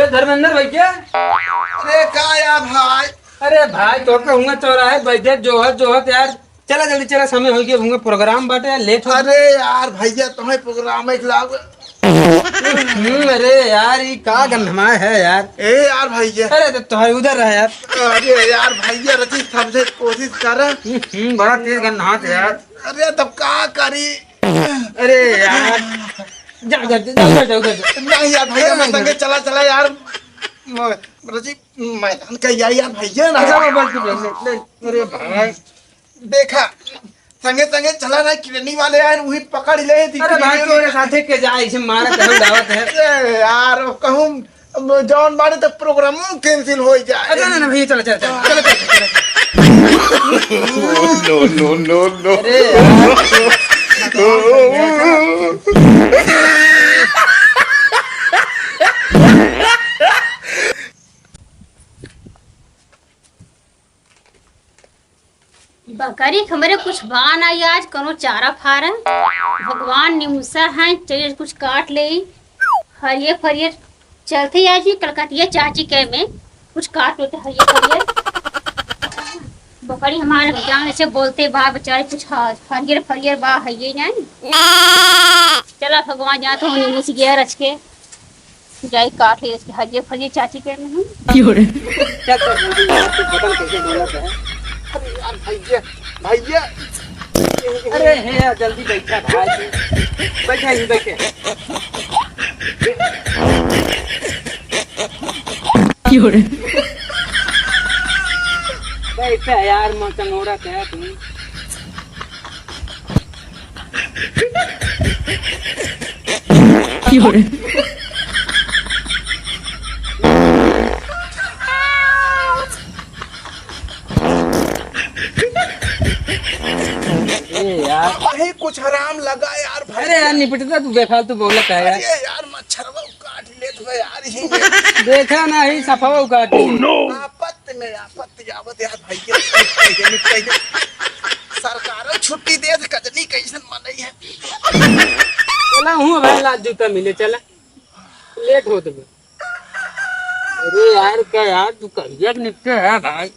धर्मेंद्र भैया। अरे का यार भाई। अरे भाई तो के हुआ चौराहे बैठे जोहत यार। चला जल्दी चला, समय हो गया, होंगे प्रोग्राम बाटे यार, लेट हो। अरे यार भैया तुम्हें प्रोग्राम एक लाग। अरे यार ये का गंधमा है यार। ए यार भैया। अरे तो तुम्हारे उधर रहा यार। अरे यार भैया रची सबसे कोशिश कर। बड़ा तेज गंधा है यार। अरे तब का करी। अरे यार जाओ नहीं यार भैया मैं संगे चला चला यार। रची मैदान का यार भैया ना। अरे भाई देखा संगे संगे चला ना, किरनी वाले यार वही पकड़ ले। अरे भाई तोरे साथे के जाए इसे मारा कहूं दावत है। अरे यार कहूं जॉन बाड़े तो प्रोग्राम कैंसिल हो जाए। अरे ना भैया चलो चलो चलो नो नो नो नो। अरे यार बकरी हमारे कुछ बान आई आज कनो चारा फार भगवान निमुसा है, चलिए कुछ काट ले। हरियर फरियर चलते आज भी कलकतिया चाची के में कुछ काट लेते हरियर फरियर। बकरी हमारे जान से बोलते बा बेचारे कुछ हरियर फरियर बा है ये नहीं। चला भगवान जा तो निमुस गया रच के जाई काट ले इसके हरियर फरियर चाची के में। क्या बदल कैसे बोला है। अरे यार भैया भैया। अरे है यार जल्दी बैठा भाई, बैठा ही बैठे। बैठा यार चंगोरा क्या तुम। यार वही कुछ हराम लगा यार भाई। अरे यार निपटता तू बेफालतू बोलत है यार। अरे यार मच्छरवा काट ले तो यार ही देखा ना ही सफावा काट। Oh no. आपत्ति आवत यार भैया। सरकार छुट्टी दे कजनी कैसन मनई है। चला हूँ भाई लाज जूता मिले चला, लेट हो तुम्हें। अरे यार क्या यार तू कहिया निपटे है भाई।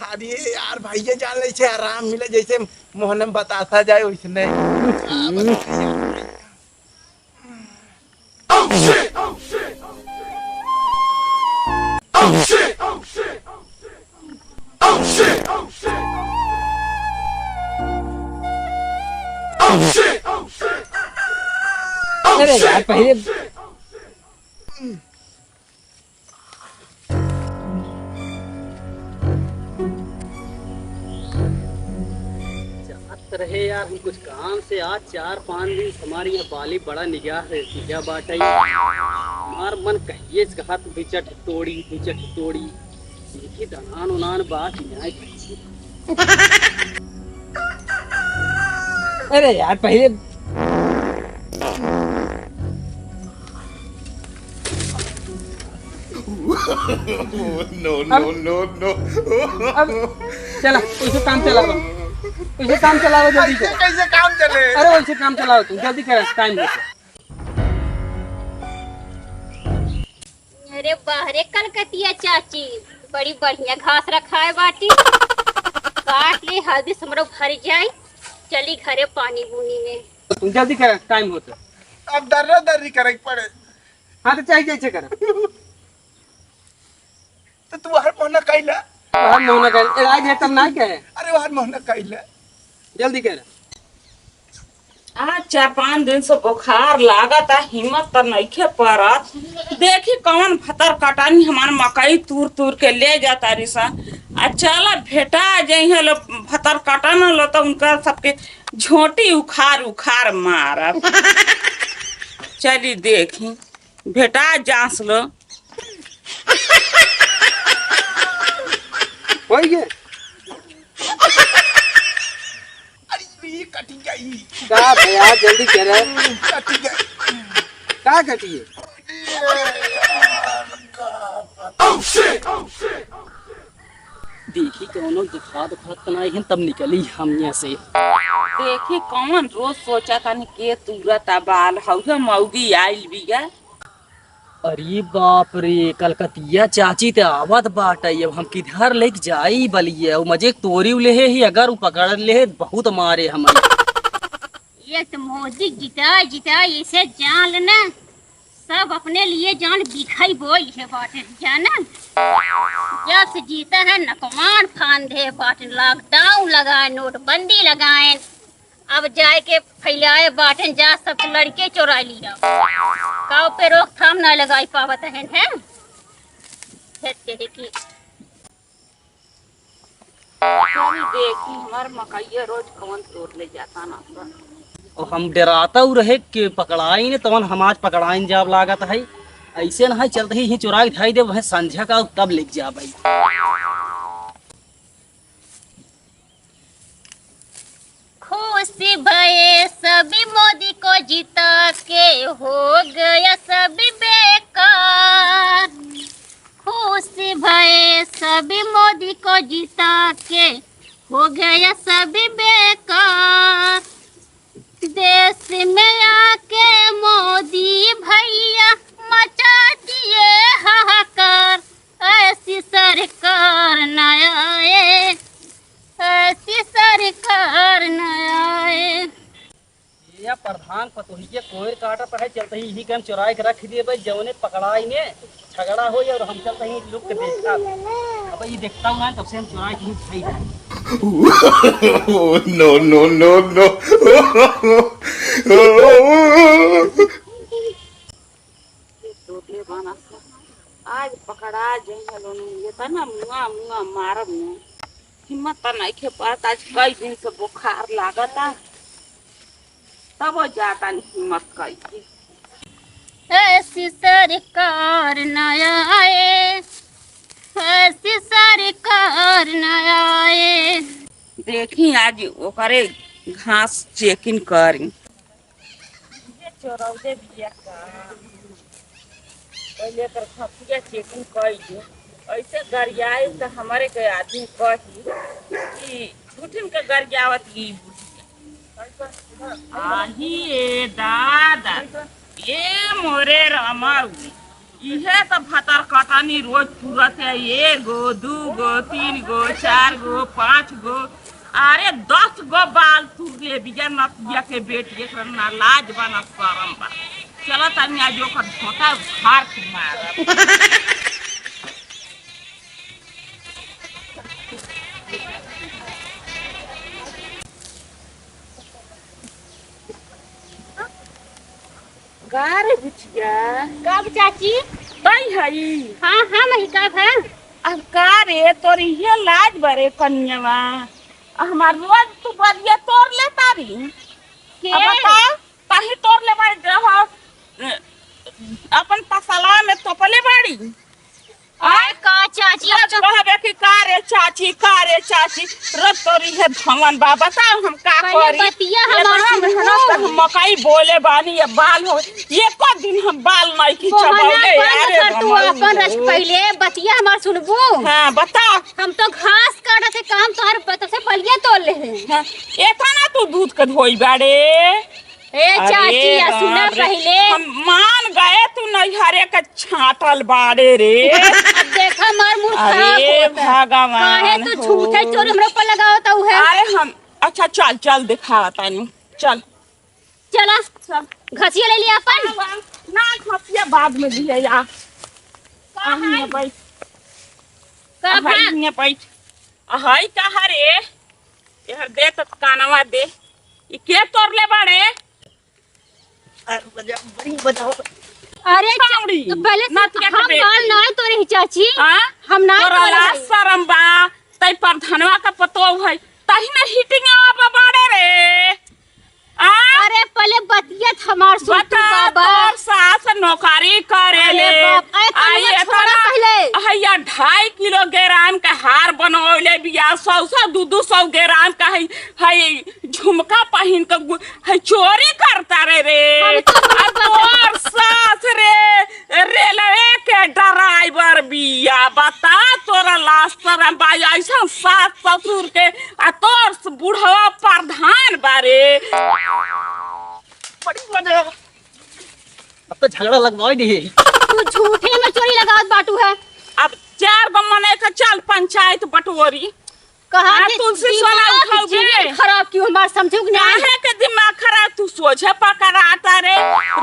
अरे यार भैया जान ले छे आराम मिले जैसे मोहन बताता जाए वैसने। अरे यार पहले रहे यार हम कुछ काम से आज 4-5 दिन हमारी यहाँ बाली बड़ा निगाह है निगाह बाटा हमार मन कहिए कहा तो बिचट तोड़ी देखी दनान उनान बात न्याय। अरे यार पहले नो नो नो नो। अब चला उसे काम चलाओ, उसे काम चलाओ जल्दी कर। कैसे काम चले। अरे वैसे काम चलाओ तुम जल्दी कर टाइम दे। अरे बाहरे कलकतिया चाची बड़ी बढ़िया घास रखा है बाटी। काट ले हल्दी समरो भर जाए, चली घरे पानी बूनी में। तुम जल्दी कर टाइम होता। अब दर्रा दर्री करे पड़े। हाँ तो चाहिए जैसे कर। तो तू हर मोहना कैला। हम मोहना कर इलाज है तब ना क्या है। अरे हर मोहना कैला जल्दी कर। आज 4-5 दिन से बुखार लागत है, हिम्मत तो नहीं पड़त। देखी कौन फतर कटानी हमार मकई तूर तूर के ले जाता रिसा। चला भेटा जइहे लो फतर कटन लो तो उनका सबके झोटी उखाड़ उखाड़ मारब। चली देखी भेटा जांच लो। हो गया ये कटी गई। का भैया जल्दी कर। कटी गई। का कटी है। देखी कौनो दिखा नहीं तब निकली हम यहाँ से। देखी कौन रोज सोचा था के तुरत बाल हौ मौगी आइल बिया। अरे बाप रे, कलकतिया चाची ते आवत बाटे। अब हम किधर लेके जाई बलिए? और मजे तोरी ले ही, अगर वो पकड़ ले बहुत मारे हमें। ये तो मोदी जिता जिता इसे जान लेना, सब अपने लिए जान बिखाई बोई है बाटे जाना। जब से जीता है नकमान फांदे बाटे, लॉकडाउन लगाए, नोटबंदी लगाए, अब जाए के फैलाए बाटन, जा सब लड़के चोरा लिया। काव पे रोकथाम ना लगाई पावत है की। देखी हमार मकई रोज कौन तोड़ ले जाता ना सा। और हम डराता हूँ रहे कि पकड़ाई ने तवन हम आज पकड़ाइन जाब लागत है। ऐसे ना चलते ही चुरा के धाई दे वह संध्या का तब लेके जा भाई। खुशी भये सभी मोदी को जीता के, हो गया सभी बेकार। खुशी भये सभी मोदी को जीता के, हो गया सभी बेकार। देश में आके मोदी भैया मचा दिए हाहाकार। ऐसी सरकार न आए, ऐसी सरकार न आए। ये प्रधान पतोहिए कोयर काटा पर है, चलते ही के हम चुरा के रख दिए भाई। जवने पकड़ाई ने झगड़ा हो और हम चलते ही लुक के देखता। अब ये देखता हूँ ना, तब से हम चुरा के ही खाई जाए। No, no, no, no. टोटले बना आज पकड़ा जाए लोनु ये त ना मुआ मुआ मारब न हिम्मत त नहीं के पास। आज कई दिन से बुखार लागता, तब वो जाता नहीं हिम्मत कई के। ऐसी सरकार न आए, ऐसी सरकार न आए। देखी आज ओकरे घास चेकिंग करी। ये चोरौदे बिया का पहले कर खपिया चेकिंग कई दे। ऐसे गरियाए तो हमारे के आदमी कही कि झूठिन के गरियावत की आही ए दादा ये मोरे रमाऊ इहे तो भतर कटानी रोज तुरत है। 1 गो 2 गो 3 गो 4 गो 5 गो अरे 10 गो बाल तुर ले बिया नतिया के बेटी एक ना लाज बना शरम बा। चलो तनी आज ओकर छोटा खार के मार। गारे बिटिया कब चाची? तई हई हाँ हाँ मैं कब है। अब का रे तोरी ये लाज बरे कन्यावा हमार रोज तू बलिया तोड़ ले तारी के अब बता काहे तोड़ ले बाड़ी रह अपन पसला में तोपले बाड़ी। आय का चाची अब तो कहबे कि का रे चाची रोज तोरी है भगवान बा बताओ हम का पहले करी। बतिया हमार मेहनत से हम मकई बोले बानी ये बाल हो ये को दिन हम बाल नहीं की मोहना चबाउले बंद कर तू अपन रस पहले बतिया हमार सुनबू। हां बता हम तो घास काटत है काम तोहर पता से बलिया तोड़ ले हैं। एथा ना तू दूध के धोई बाड़े। ए चाची या सुना बाप रे, पहले। हम मान गए तू नहीं हरे का छाटल बाड़े रे। अब देखा मार मुंह खराब अरे होता है। भगवान काहे तू झूठे चोरी हमरे ऊपर लगावत हूँ है। अरे हम अच्छा चल चल दिखा तानी चल चला चल घसिया ले लिया अपन। ना खपिया बाद में दिए या आही भाई का भा ने बैठ हाय कहा रे यार दे तो कानवा दे ये के तोड़ ले बाड़े। अरे छाउड़ी, तो पहले ना से क्या हम करे? बाल ना तोरे ही चाची। हां हम ना तोरा तोरे लाज हैं। शरम बा तई पर धनवा का पतो है तही ना हिटिंग आ बाड़े रे। अरे पहले बतियत हमार सुन तू बता बाबा। तोर सास नौकरी करे ले अरे बाप, अरे कन्हैया छोड़ा पहले। हैया 2.5 किलोग्राम का हार बनौले बिया 100-200 ग्राम का है झुमका पहन के है चोरी करता रे हम तो आ तोर सास रे रेलवे के ड्राइवर बिया बता तोरा लास्टर बाई ऐसा सास ससुर के आ तोर बुढ़वा प्रधान बारे बड़ी बड़े अब तो झगड़ा लगवाई दी। तू झूठे में चोरी लगावत बाटू है। अब 4 गो मने का चल पंचायत बटोरी कहा हाँ, कि तुलसी सोना उठाओ जीवन खराब क्यों हमारा समझो कि नहीं। काहे के दिमाग खराब तू सोझे पकड़ाता रे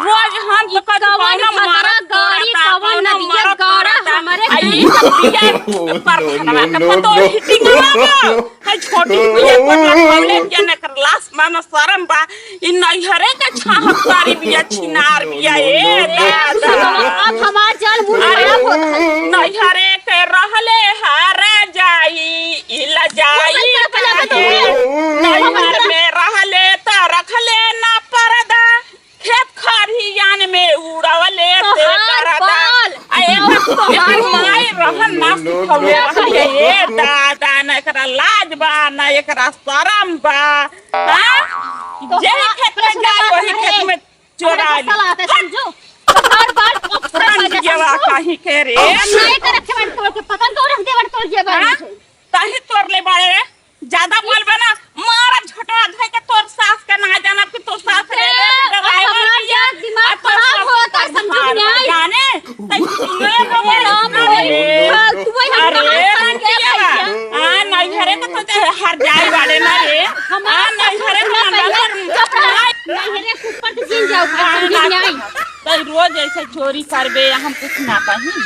रोज हम तो कद कौन मारत गाड़ी कवन नदिया गाड़ा हमारे आई बिया पर खड़ा के पतो हिटिंग लगाओ है छोटी बिया पर रखले के ने कर लाश मान शरम बा इ नैहरे के छाहकारी बिया छिनार बिया ए अब हमार जान बुझ खराब होत है। नैहरे के रहले हारे जाई इला जाई नैहर में रहले त रखले ना पर्दा खेत खरियान में उड़वले ते करदा आए माय रहन ना सुखले रहले ए दादा न एकरा लाज बा ना एकरा शरम बा हां जे खेत में जाए वही खेत में चोरा ली समझो हर बार फ्रंट जेवा काहे के रे नहीं कर रखे मन तोड़ के पतन तो रख दे तोड़ के बारे ताही तोड़ ले बाड़े ज्यादा बोलबे ना मारा झटवा धइ के तोर सास के ना जाना कि तोर सास रे ड्राइवर बिया दिमाग खराब होता समझो नहीं जाने तई सुने रे राम तू वही हम अरे आ नहीं घरे के तो हर जाई बाड़े ना रे आ नहीं घरे के नहीं रे ऊपर से जीन जाओ समझ नहीं तई रोज ऐसे चोरी करबे हम कुछ ना कहीं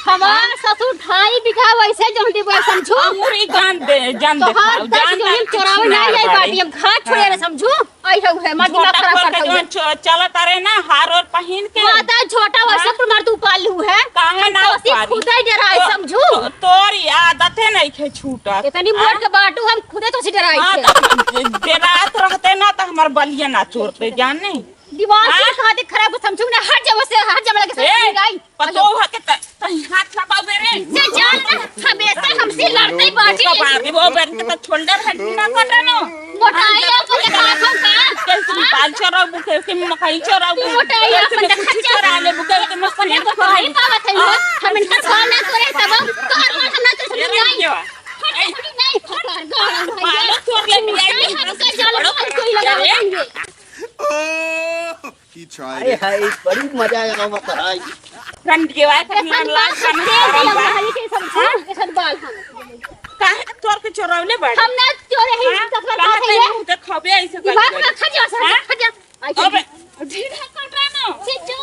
हमार ससुर 2.5 बीघा वैसे जम देबो समझो मुरी जान दे जान दे जान दे चोरावे नहीं जाई बाटी अब घाट छोड़े रे समझो आई हो है मत दिमाग खराब करता है चलत रे ना हार और पहन के माता छोटा वैसे पर मार तू पालू है काहे ना तो खुद ही डराई समझो तोर आदत है नहीं खे छूटा इतनी मोट के बाटू हम खुदे तो से डराई थे देरात रहते ना तो हमार बलिया ना चोरते जाने दिमाग से खाते खराब समझो ना हर जगह से हर जगह के साथ गई पतो है के तही हाथ लगाओ रे से जान ना हमेशा हमसे लड़ते बाटी तो बाकी वो बन के तो शोल्डर हट ना कटनो मोटाई अपन के खाओ का कैसे पाल चोरा बुके के मकई चोरा मोटाई अपन के खच्चा चोरा ले बुके के मकई को भाई पावत है हम इनका सवाल ना करे तब तो हर बार हम ना कर सकते नहीं फटार गाड़ा भाई चोर ले मियाई हम का जान कोई लगा देंगे He tried it. हाय बड़ी मजा आया मत हाय फ्रंट के वाय कर लाज के सब बाल हम काहे तोर के चोरावले बाड़ हम ना चोरे हैं तक बात है काहे ते खबे ऐसे कर दिमाग में खजा अबे ढीढ़ा कटरानो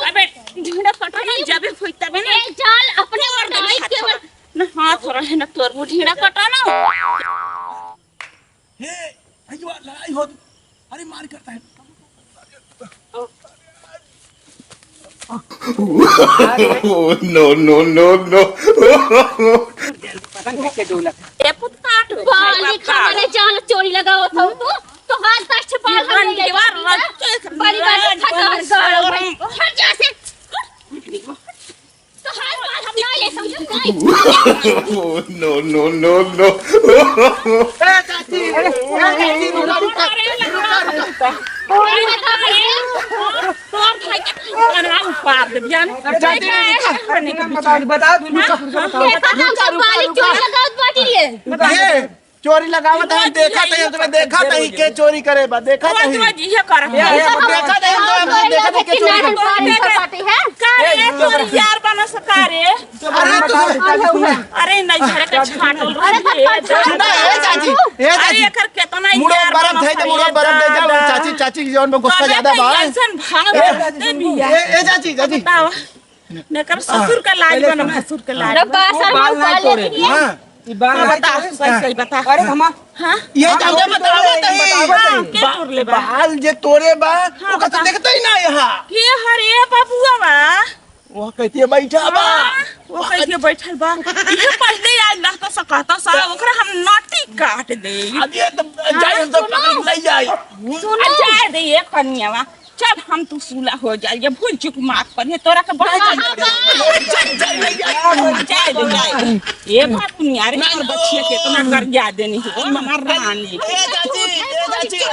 अबे ढीढ़ा कटरानो जबे होइता बे ना जाल अपने वर्दाई केवल ना हाथ रहे ना तोर वो ढीढ़ा कटरानो हे अयो लड़ाई हो अरे मार करता है no. ए पुत काट बाली खाने जाल चोरी लगाओ तो हाथ तक छुपा हम दीवार बड़ी बात खतर गाड़ हर जैसे तो हर बार हम ना ले समझो नहीं no. ए चाची तोर भाई के नाम पार दे जान बता चोरी लगावत है देखा नहीं तुम्हें देखा नहीं के चोरी करे बा देखा नहीं ये कर देखा नहीं तो देखा नहीं के चोरी है करे चोरी यार बना सकारे अरे नहीं झरे के छाटल ए चाची एकर केतना मुड़ो बरफ थे तो मुड़ो बरफ दे जाओ चाची की जीवन में गुस्सा ज्यादा बा ऐसन भाग दे बिया ए चाची बताओ नेकर ससुर का लाज बना ससुर का लाज अरे बाल साल हां ई बाल बता सही बता अरे हम हां ये जाने बतावत है के तोड़ ले बा बाल जे तोरे बा वो कत देखते ही ना यहां के हरे बाबूआ बा वो कहती बैठा बा वो कैसे बैठल बा ये पहले आज लहता सकता सा ओकरा हम नाटी काट दे अब ये तो जाए तो पकड़ ले जाए सुनो जाए दे ये कन्यावा चल हम तू सूला हो जाए ये भूल चुक माफ पर ये तोरा के बड़ा जाए ये बात तुम यार और बच्चे के इतना कर जा देनी हो मर रानी ए चाची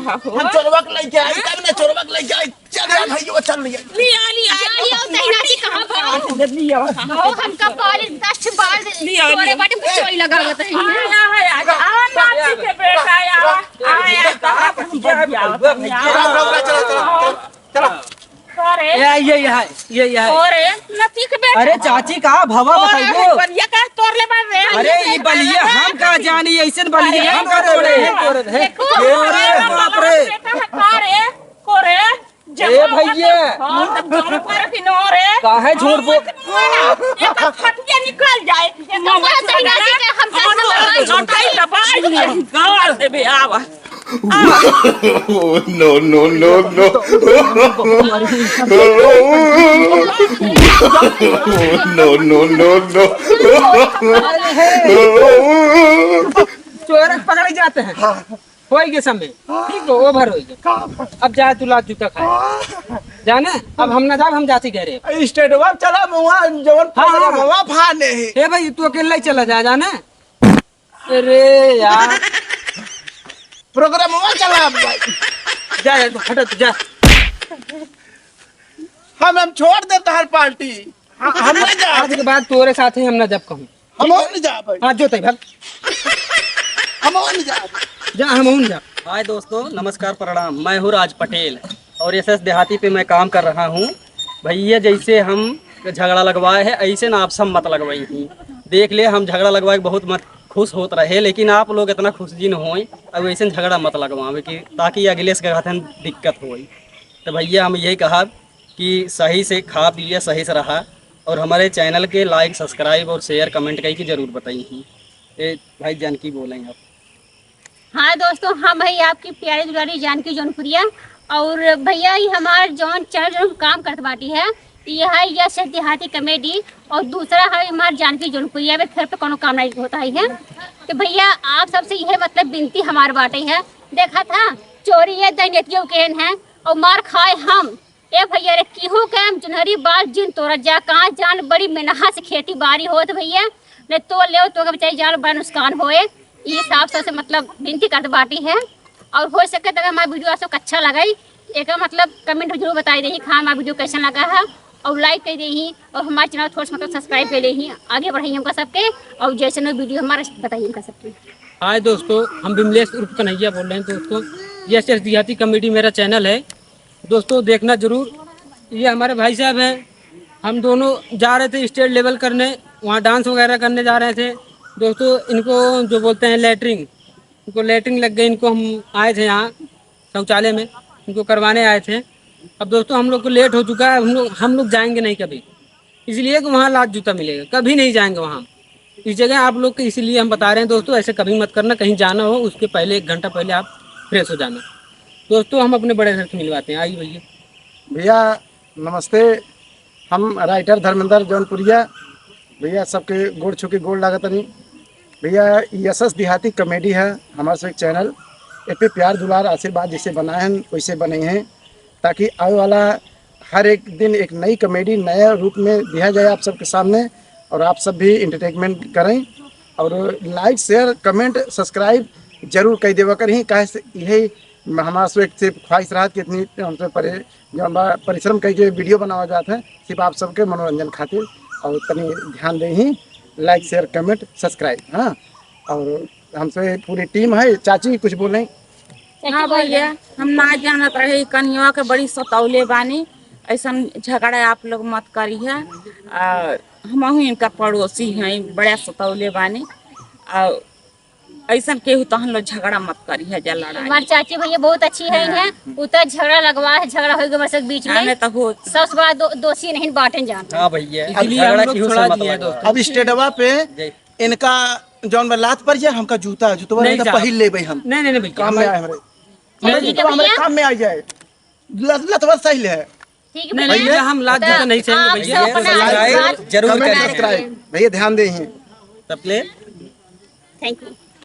हम चोरवक ले जाए तब ना चोरवक ले जाए चल भाई वो चल लिया लिया तैनाती कहां पर लिया हमका बाल 10 बाल तोरे बाटे चोरी लगावत है आ नाची के बेटा आया कहां पर चलो करे ये ओरे नती के बेटा अरे चाची का भवा बताइयो। बलिया का तोड़ ले बार रे अरे ये बलिया हम का जानी ऐसे बलिया हम का तोड़े बाप रे करे कोरे ए भैया काहे झूठ बोल फटिया निकल जाए No, no, no, no. No, no, no, no. चोर पकड़े जाते हैं होएगे समय ठीक हो ओवर होएगा। अब जा तू लात जूता खाए जाने अब हम ना जाब हम जाती कह रहे स्टेटवा चला मुआ जवन मुआ फाने ही हे भाई तू अकेला ही चला जा जाने। अरे यार प्रोग्राम मुआ चला भाई जा हट तू जा। हम छोड़ देता हर पार्टी हम नहीं जा आज के बाद तोरे साथ ही हम ना जब कहूँ हम नहीं जा भाई हाँ जो तय भाग हम नहीं जा जा हम जा। हाय दोस्तों, नमस्कार प्रणाम। मैं हूँ राज पटेल और एसएस देहाती पे मैं काम कर रहा हूँ। भैया जैसे हम झगड़ा लगवाए है ऐसे ना आप सब मत लगवाई थी। देख ले हम झगड़ा लगवाए बहुत मत खुश होत रहे, लेकिन आप लोग इतना खुश जी न होए अब ऐसे झगड़ा मत लगवावे कि ताकि अगले से कहते दिक्कत हो। तो भैया हम यही कहा कि सही से खा पिए सही से रहा और हमारे चैनल के लाइक सब्सक्राइब और शेयर कमेंट कई की जरूर बताई थी। भाई जानकी बोलेंगे आप। हाँ दोस्तों, हम भाई आपकी प्यारी दुलारी जानकी जौनपुरिया और भैया ये हमार जौन चैनल जो काम करते बाटी है ये है यश देहाती कॉमेडी और दूसरा है हमार जानकी जौनपुरिया में फिर पे कोनो काम नहीं होता है। तो भैया आप सबसे यह मतलब विनती हमारे बाटे है, देखा था चोरी है दैनियतियों केहन है और मार खाए हम ए भैया रे केहू के जुनहरी बाल जिन तोड़ जा कहाँ जान बड़ी मेहनत से खेती बाड़ी होत भैया ने तो ले तो बेचारी जान बड़ा नुकसान होए। ये साफ सबसे मतलब विनती करते बाटी है और हो सके तो हमारा वीडियो आपको अच्छा लगा एक मतलब कमेंट जरूर बताई दही खा हमारा वीडियो कैसा लगा है और लाइक कर दही और हमारे चैनल थोड़ा मतलब सब्सक्राइब कर दही आगे बढ़ाइए हमका सबके और जैसे ना वीडियो हमारा बताइए हमका सबके। हाय दोस्तों, हम बिमलेश उर्फ कन्हैया बोल रहे हैं दोस्तों। यश देहाती कॉमेडी मेरा चैनल है दोस्तों, देखना जरूर। ये हमारे भाई साहब हैं, हम दोनों जा रहे थे स्टेट लेवल करने, वहाँ डांस वगैरह करने जा रहे थे दोस्तों। इनको जो बोलते हैं लेटरिंग, इनको लेटरिंग लग गई। इनको हम आए थे यहाँ शौचालय में इनको करवाने आए थे। अब दोस्तों हम लोग को लेट हो चुका है, हम लोग जाएंगे नहीं कभी, इसलिए कि वहाँ लात जूता मिलेगा, कभी नहीं जाएंगे वहाँ। इस जगह आप लोग को इसलिए हम बता रहे हैं दोस्तों, ऐसे कभी मत करना। कहीं जाना हो उसके पहले 1 घंटा पहले आप फ्रेश हो जाना दोस्तों। हम अपने बड़े सर से मिलवाते हैं, आइए भैया। भैया नमस्ते, हम राइटर धर्मेंद्र जौनपुरिया भैया सबके गोड़ छुके गोड़ लागत नहीं भैया। यशस देहाती कॉमेडी है हमारे से एक चैनल, ए पे प्यार दुलार आशीर्वाद जिसे बनाए हैं वैसे बने हैं ताकि आने वाला हर एक दिन एक नई कॉमेडी नया रूप में दिया जाए आप सबके सामने और आप सब भी इंटरटेनमेंट करें और लाइक शेयर कमेंट सब्सक्राइब जरूर कर देवा करें। कहे यही हमारा से एक ख्वाहिश रहा कि इतनी हमसे जो परिश्रम करके वीडियो बनावा जाता है सिर्फ आप सबके मनोरंजन खातिर और तनी ध्यान दें ही लाइक शेयर कमेंट सब्सक्राइब। हाँ, और हमसे पूरी टीम है। चाची कुछ बोलें? हाँ भैया, हम ना जानत रहे कन्या के बड़ी सतौले बानी, ऐसा झगड़ा आप लोग मत करी है। हम इनका पड़ोसी हैं, बड़ा सतौले बानी और ऐसा केहू तो हम लोग झगड़ा मत करी है। हमारी चाची भैया बहुत अच्छी है, उतर झगड़ा लगवा है, झगड़ा हो गया बस बीच में तो हो सबसे बड़ा दोषी नहीं बांटन जान। हाँ भैया, इसलिए हम लोग थोड़ा दिया दोस्तों। अब स्टेटवा पे इनका जौन लात पर जाए हमका जूता पहिल ले हम नहीं भैया काम में आए हमारे काम में आ जाए लतवा सही है। ठीक नहीं भैया, हम लात जूता नहीं चाहिए भैया, जरूर करें। भैया ध्यान दें। तब ले थैंक यू।